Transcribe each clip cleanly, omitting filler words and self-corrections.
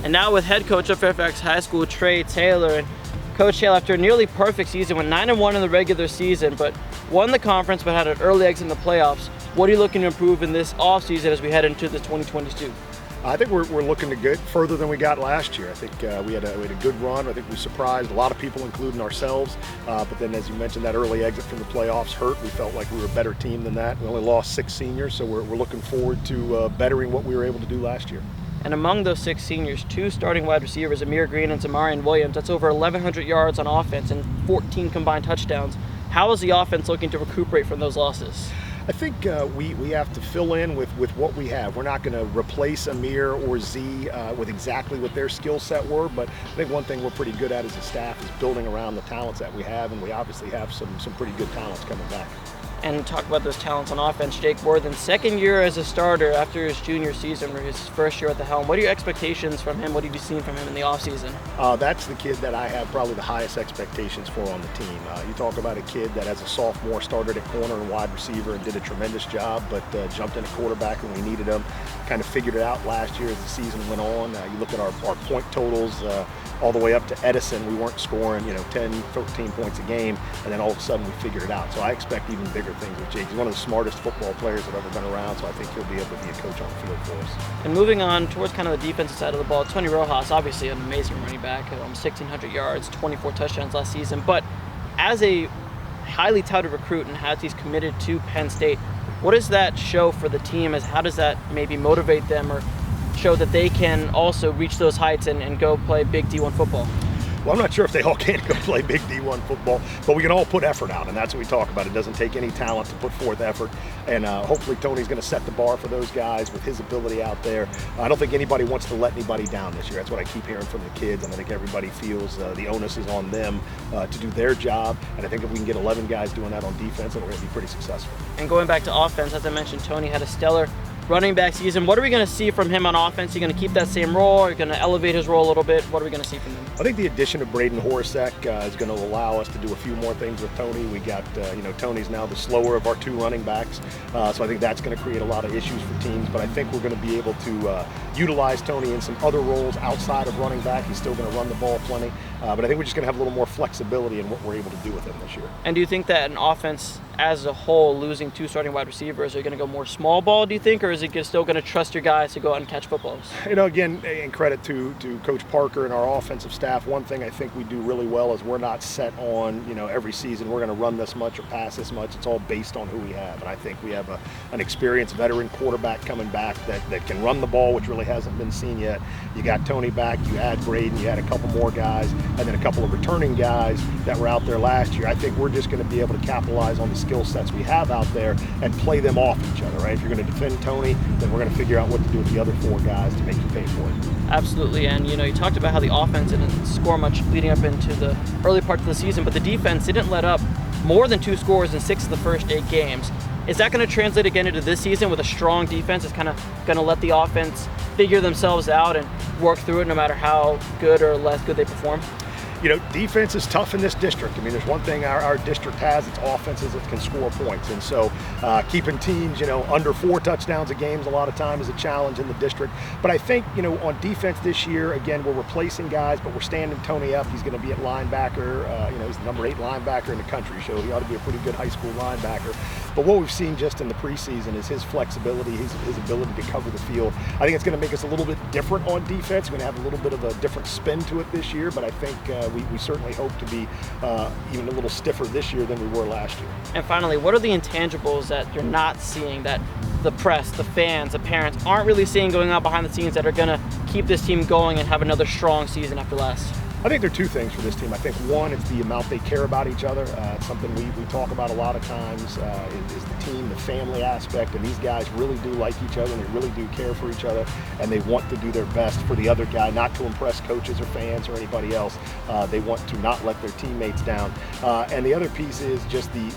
And now with head coach of Fairfax High School, Trey Taylor. And Coach Taylor, after a nearly perfect season, went 9-1 in the regular season, but won the conference but had an early exit in the playoffs. What are you looking to improve in this offseason as we head into the 2022? I think we're looking to get further than we got last year. I think we had a good run. I think we surprised a lot of people, including ourselves. But then, as you mentioned, that early exit from the playoffs hurt. We felt like we were a better team than that. We only lost 6 seniors, so we're looking forward to bettering what we were able to do last year. And among those 6 seniors, 2 starting wide receivers, Amir Green and Tamarian Williams, that's over 1,100 yards on offense and 14 combined touchdowns. How is the offense looking to recuperate from those losses? I think we have to fill in with what we have. We're not going to replace Amir or Z with exactly what their skill set were, but I think one thing we're pretty good at as a staff is building around the talents that we have, and we obviously have some pretty good talents coming back. And talk about those talents on offense. Jake Worthen, second year as a starter after his junior season, or his first year at the helm. What are your expectations from him? What have you seen from him in the offseason? That's the kid that I have probably the highest expectations for on the team. You talk about a kid that as a sophomore started at corner and wide receiver and did a tremendous job, but jumped in at quarterback when we needed him. Kind of figured it out last year as the season went on. You look at our point totals, all the way up to Edison, we weren't scoring 10, 13 points a game, and then all of a sudden we figured it out. So I expect even bigger things with Jake. He's one of the smartest football players I've ever been around, so I think he'll be able to be a coach on the field for us. And moving on towards kind of the defensive side of the ball, Tony Rojas, obviously an amazing running back, almost 1,600 yards, 24 touchdowns last season. But as a highly touted recruit and as he's committed to Penn State, what does that show for the team? How does that maybe motivate them or show that they can also reach those heights and go play big D1 football? Well, I'm not sure if they all can go play big D1 football, but we can all put effort out, and that's what we talk about. It doesn't take any talent to put forth effort, and hopefully Tony's going to set the bar for those guys with his ability out there. I don't think anybody wants to let anybody down this year. That's what I keep hearing from the kids, and I think everybody feels the onus is on them to do their job, and I think if we can get 11 guys doing that on defense, then we're going to be pretty successful. And going back to offense, as I mentioned, Tony had a stellar running back season. What are we going to see from him on offense? Are you going to keep that same role? Are you going to elevate his role a little bit? What are we going to see from him? I think the addition of Braden Horacek is going to allow us to do a few more things with Tony. We got, Tony's now the slower of our 2 running backs, so I think that's going to create a lot of issues for teams. But I think we're going to be able to utilize Tony in some other roles outside of running back. He's still going to run the ball plenty, but I think we're just going to have a little more flexibility in what we're able to do with him this year. And do you think that an offense as a whole, losing 2 starting wide receivers, are you going to go more small ball, do you think, or is it still going to trust your guys to go out and catch footballs? Again, in credit to Coach Parker and our offensive staff, one thing I think we do really well is we're not set on, every season we're going to run this much or pass this much. It's all based on who we have. And I think we have an experienced veteran quarterback coming back that can run the ball, which really hasn't been seen yet. You got Tony back, you add Braden, you add a couple more guys, and then a couple of returning guys that were out there last year. I think we're just going to be able to capitalize on the skill sets we have out there and play them off each other, right? If you're going to defend Tony, then we're going to figure out what to do with the other 4 guys to make you pay for it. Absolutely, and you talked about how the offense didn't score much leading up into the early part of the season, but the defense didn't let up more than 2 scores in 6 of the first 8 games. Is that going to translate again into this season with a strong defense? It's kind of going to let the offense figure themselves out and work through it no matter how good or less good they perform? Defense is tough in this district. I mean, there's one thing our district has, it's offenses that can score points. And so keeping teams, under 4 touchdowns a game a lot of time is a challenge in the district. But I think, on defense this year, again, we're replacing guys, but we're standing Tony up. He's going to be at linebacker. He's the number 8 linebacker in the country, so he ought to be a pretty good high school linebacker. But what we've seen just in the preseason is his flexibility, his ability to cover the field. I think it's going to make us a little bit different on defense. We're going to have a little bit of a different spin to it this year, but I think we certainly hope to be even a little stiffer this year than we were last year. And finally, what are the intangibles that you're not seeing that the press, the fans, the parents aren't really seeing going on behind the scenes that are going to keep this team going and have another strong season after last? I think there are 2 things for this team. I think one, it's the amount they care about each other. It's something we talk about a lot of times is the team, the family aspect, and these guys really do like each other and they really do care for each other and they want to do their best for the other guy, not to impress coaches or fans or anybody else. They want to not let their teammates down. And the other piece is just the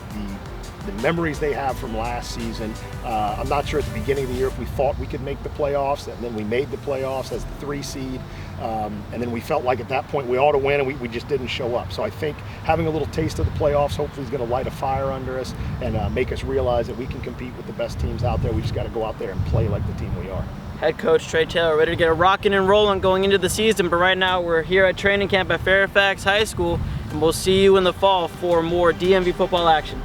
memories they have from last season. I'm not sure at the beginning of the year if we thought we could make the playoffs, and then we made the playoffs as the 3 seed. And then we felt like at that point we ought to win, and we just didn't show up. So I think having a little taste of the playoffs hopefully is going to light a fire under us and make us realize that we can compete with the best teams out there. We just got to go out there and play like the team we are. Head Coach Trey Taylor, ready to get a rocking and rolling going into the season. But right now we're here at training camp at Fairfax High School, and we'll see you in the fall for more DMV football action.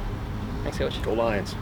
Thanks, Coach. Go Lions.